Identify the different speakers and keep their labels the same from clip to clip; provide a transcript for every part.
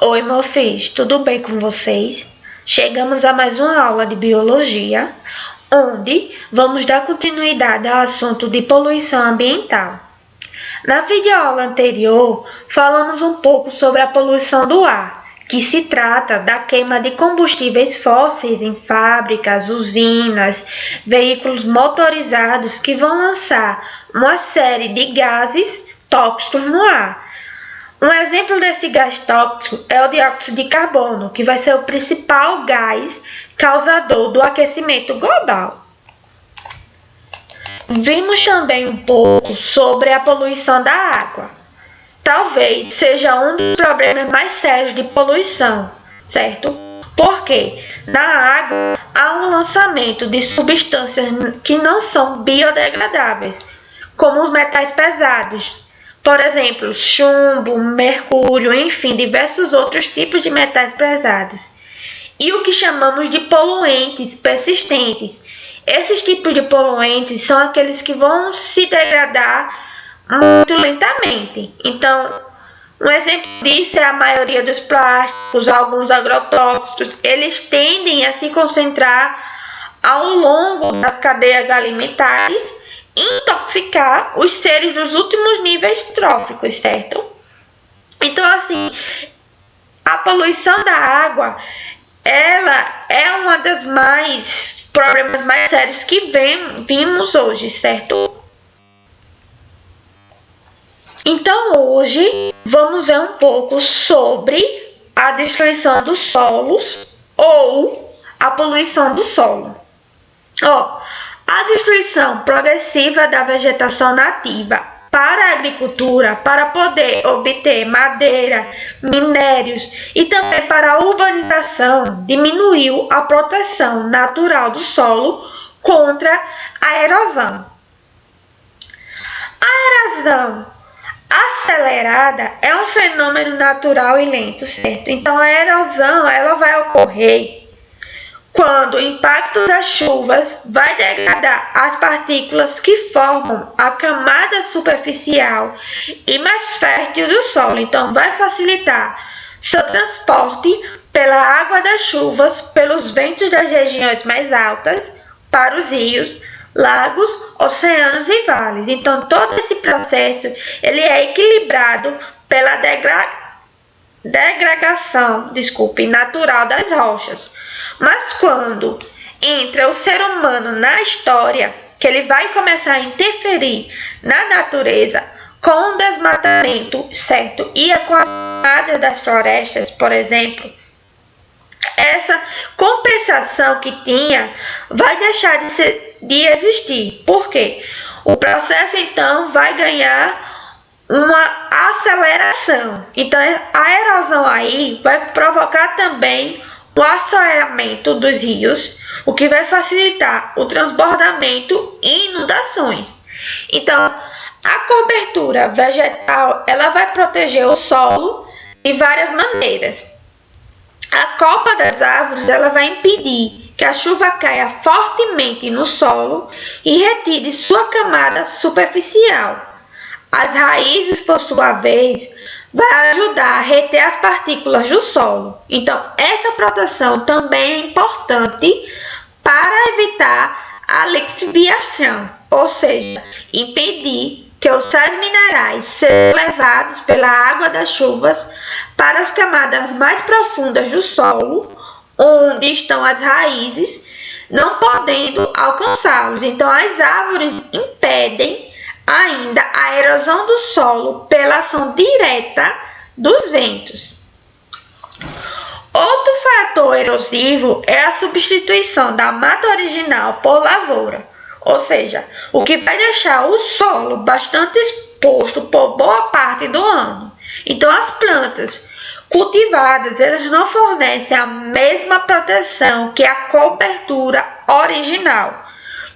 Speaker 1: Oi, meus filhos, tudo bem com vocês? Chegamos a mais uma aula de biologia, onde vamos dar continuidade ao assunto de poluição ambiental. Na videoaula anterior, falamos um pouco sobre a poluição do ar, que se trata da queima de combustíveis fósseis em fábricas, usinas, veículos motorizados que vão lançar uma série de gases tóxicos no ar. Um exemplo desse gás tóxico é o dióxido de carbono, que vai ser o principal gás causador do aquecimento global. Vimos também um pouco sobre a poluição da água. Talvez seja um dos problemas mais sérios de poluição, certo? Porque na água há um lançamento de substâncias que não são biodegradáveis, como os metais pesados. Por exemplo, chumbo, mercúrio, enfim, diversos outros tipos de metais pesados. E o que chamamos de poluentes persistentes. Esses tipos de poluentes são aqueles que vão se degradar muito lentamente. Então, um exemplo disso é a maioria dos plásticos, alguns agrotóxicos. Eles tendem a se concentrar ao longo das cadeias alimentares e intoxicar os seres dos últimos níveis tróficos, certo? Então, assim, a poluição da água, ela é uma das problemas mais sérios que vimos hoje, certo? Então, hoje, vamos ver um pouco sobre a destruição dos solos ou a poluição do solo. A destruição progressiva da vegetação nativa para a agricultura, para poder obter madeira, minérios e também para a urbanização, diminuiu a proteção natural do solo contra a erosão. A erosão acelerada é um fenômeno natural e lento, certo? Então a erosão ela vai ocorrer quando o impacto das chuvas vai degradar as partículas que formam a camada superficial e mais fértil do solo. Então, vai facilitar seu transporte pela água das chuvas, pelos ventos das regiões mais altas, para os rios, lagos, oceanos e vales. Então, todo esse processo ele é equilibrado pela degradação natural das rochas. Mas quando entra o ser humano na história, que ele vai começar a interferir na natureza com o desmatamento, certo? E com as queimadas das florestas, por exemplo, essa compensação que tinha vai deixar de existir. Por quê? O processo, então, vai ganhar uma aceleração. Então, a erosão aí vai provocar também o assoreamento dos rios, o que vai facilitar o transbordamento e inundações. Então, a cobertura vegetal ela vai proteger o solo de várias maneiras. A copa das árvores ela vai impedir que a chuva caia fortemente no solo e retire sua camada superficial. As raízes, por sua vez, vai ajudar a reter as partículas do solo. Então, essa proteção também é importante para evitar a lixiviação, ou seja, impedir que os sais minerais sejam levados pela água das chuvas para as camadas mais profundas do solo, onde estão as raízes, não podendo alcançá-los. Então, as árvores impedem ainda a erosão do solo pela ação direta dos ventos. Outro fator erosivo é a substituição da mata original por lavoura, ou seja, o que vai deixar o solo bastante exposto por boa parte do ano. Então, as plantas cultivadas elas não fornecem a mesma proteção que a cobertura original.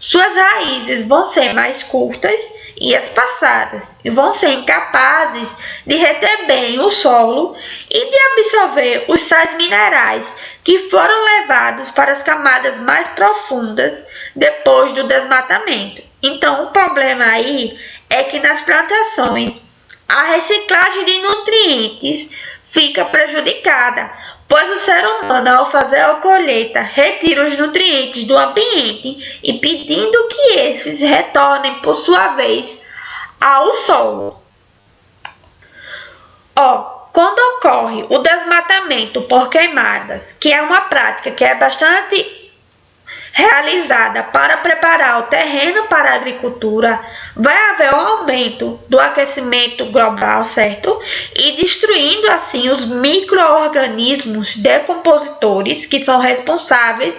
Speaker 1: Suas raízes vão ser mais curtas e espaçadas e vão ser incapazes de reter bem o solo e de absorver os sais minerais que foram levados para as camadas mais profundas depois do desmatamento. Então, o problema aí é que nas plantações a reciclagem de nutrientes fica prejudicada, pois o ser humano, ao fazer a colheita, retira os nutrientes do ambiente e pedindo que esses retornem, por sua vez, ao solo. Quando ocorre o desmatamento por queimadas, que é uma prática que é bastante realizada para preparar o terreno para a agricultura, vai haver um aumento do aquecimento global, certo? E destruindo assim os micro-organismos decompositores que são responsáveis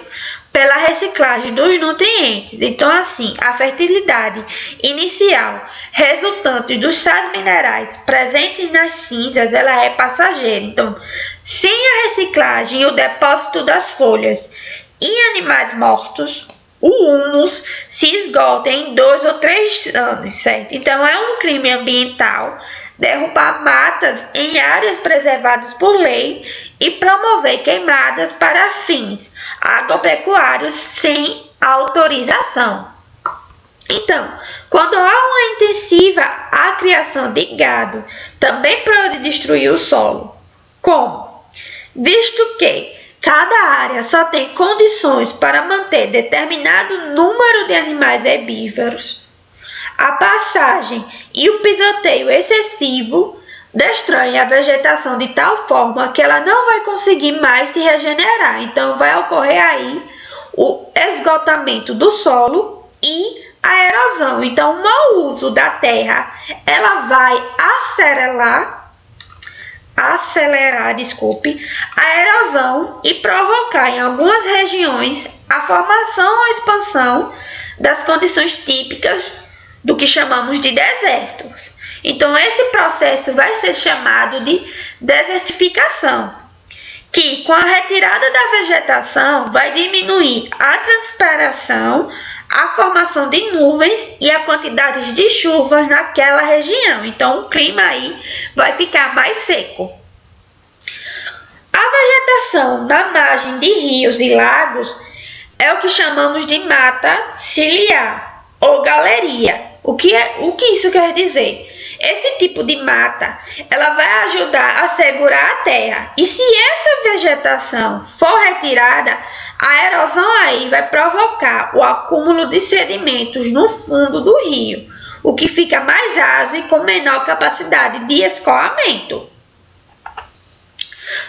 Speaker 1: pela reciclagem dos nutrientes. Então, assim, a fertilidade inicial resultante dos sais minerais presentes nas cinzas, ela é passageira. Então, sem a reciclagem e o depósito das folhas em animais mortos, o humus se esgota em 2 ou 3 anos, certo? Então, é um crime ambiental derrubar matas em áreas preservadas por lei e promover queimadas para fins agropecuários sem autorização. Então, quando há uma intensiva a criação de gado, também pode destruir o solo. Como? Visto que cada área só tem condições para manter determinado número de animais herbívoros, a passagem e o pisoteio excessivo destroem a vegetação de tal forma que ela não vai conseguir mais se regenerar. Então, vai ocorrer aí o esgotamento do solo e a erosão. Então, o mau uso da terra, ela vai acelerar a erosão e provocar em algumas regiões a formação ou expansão das condições típicas do que chamamos de desertos. Então, esse processo vai ser chamado de desertificação, que com a retirada da vegetação vai diminuir a transpiração, a formação de nuvens e a quantidade de chuvas naquela região. Então, o clima aí vai ficar mais seco. A vegetação na margem de rios e lagos é o que chamamos de mata ciliar ou galeria. O que isso quer dizer? Esse tipo de mata, ela vai ajudar a segurar a terra. E se essa vegetação for retirada, a erosão aí vai provocar o acúmulo de sedimentos no fundo do rio, o que fica mais raso e com menor capacidade de escoamento.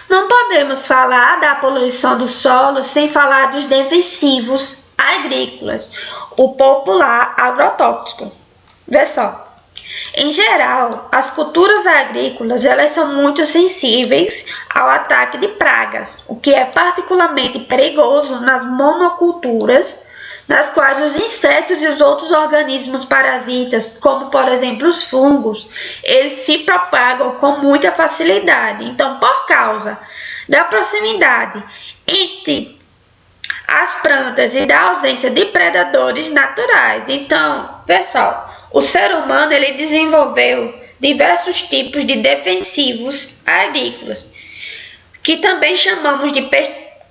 Speaker 1: Não podemos falar da poluição do solo sem falar dos defensivos agrícolas, o popular agrotóxico. Vê só. Em geral, as culturas agrícolas elas são muito sensíveis ao ataque de pragas, o que é particularmente perigoso nas monoculturas, nas quais os insetos e os outros organismos parasitas, como por exemplo os fungos, eles se propagam com muita facilidade. Então, por causa da proximidade entre as plantas e da ausência de predadores naturais. Então, pessoal, o ser humano ele desenvolveu diversos tipos de defensivos agrícolas, que também chamamos de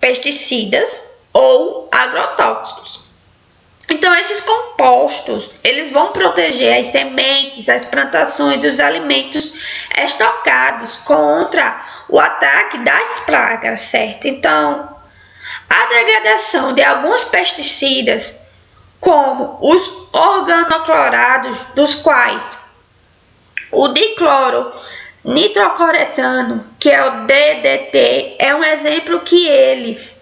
Speaker 1: pesticidas ou agrotóxicos. Então, esses compostos, eles vão proteger as sementes, as plantações e os alimentos estocados contra o ataque das pragas, certo? Então, a degradação de alguns pesticidas, como os organoclorados, dos quais o dicloronitrocoretano, que é o DDT, é um exemplo que eles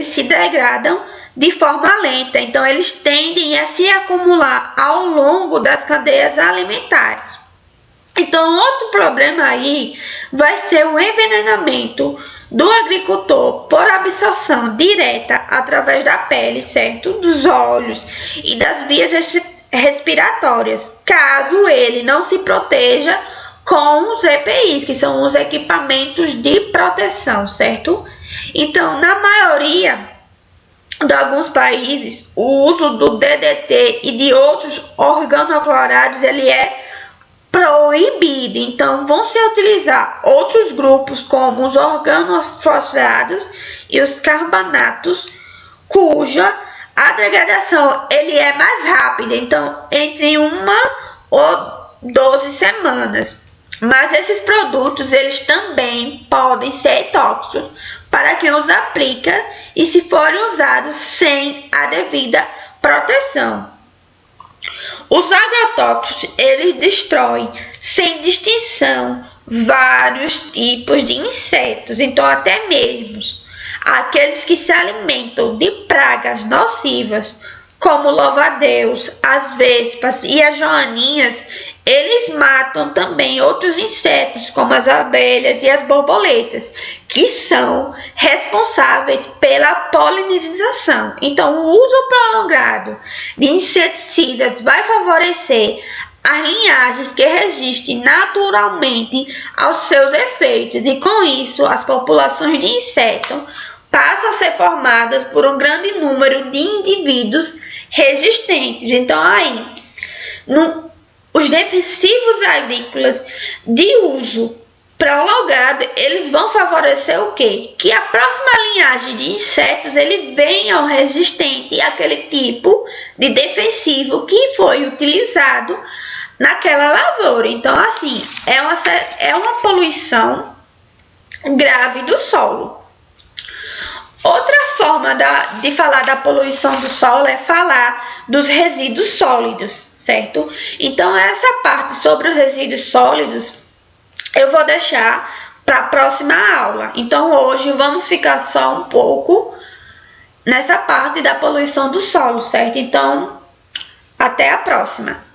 Speaker 1: se degradam de forma lenta. Então, eles tendem a se acumular ao longo das cadeias alimentares. Então, outro problema aí vai ser o envenenamento do agricultor por absorção direta através da pele, certo? Dos olhos e das vias respiratórias, caso ele não se proteja com os EPIs, que são os equipamentos de proteção, certo? Então, na maioria de alguns países, o uso do DDT e de outros organoclorados ele é proibido. Então, vão se utilizar outros grupos como os organofosforados e os carbanatos, cuja a degradação ele é mais rápida, então entre 1 ou 12 semanas. Mas esses produtos, eles também podem ser tóxicos para quem os aplica e se forem usados sem a devida proteção. Os agrotóxicos, eles destroem sem distinção vários tipos de insetos, então até mesmo aqueles que se alimentam de pragas nocivas, como o louva-a-Deus, as vespas e as joaninhas, eles matam também outros insetos, como as abelhas e as borboletas, que são responsáveis pela polinização. Então, o uso prolongado de inseticidas vai favorecer as linhagens que resistem naturalmente aos seus efeitos, e com isso, as populações de insetos passam a ser formadas por um grande número de indivíduos resistentes. Então, os defensivos agrícolas de uso prolongado, eles vão favorecer o quê? Que a próxima linhagem de insetos, ele venha resistente àquele tipo de defensivo que foi utilizado naquela lavoura. Então, assim, é uma poluição grave do solo. Outra forma de falar da poluição do solo é falar dos resíduos sólidos, certo? Então, essa parte sobre os resíduos sólidos eu vou deixar para a próxima aula. Então, hoje vamos ficar só um pouco nessa parte da poluição do solo, certo? Então, até a próxima.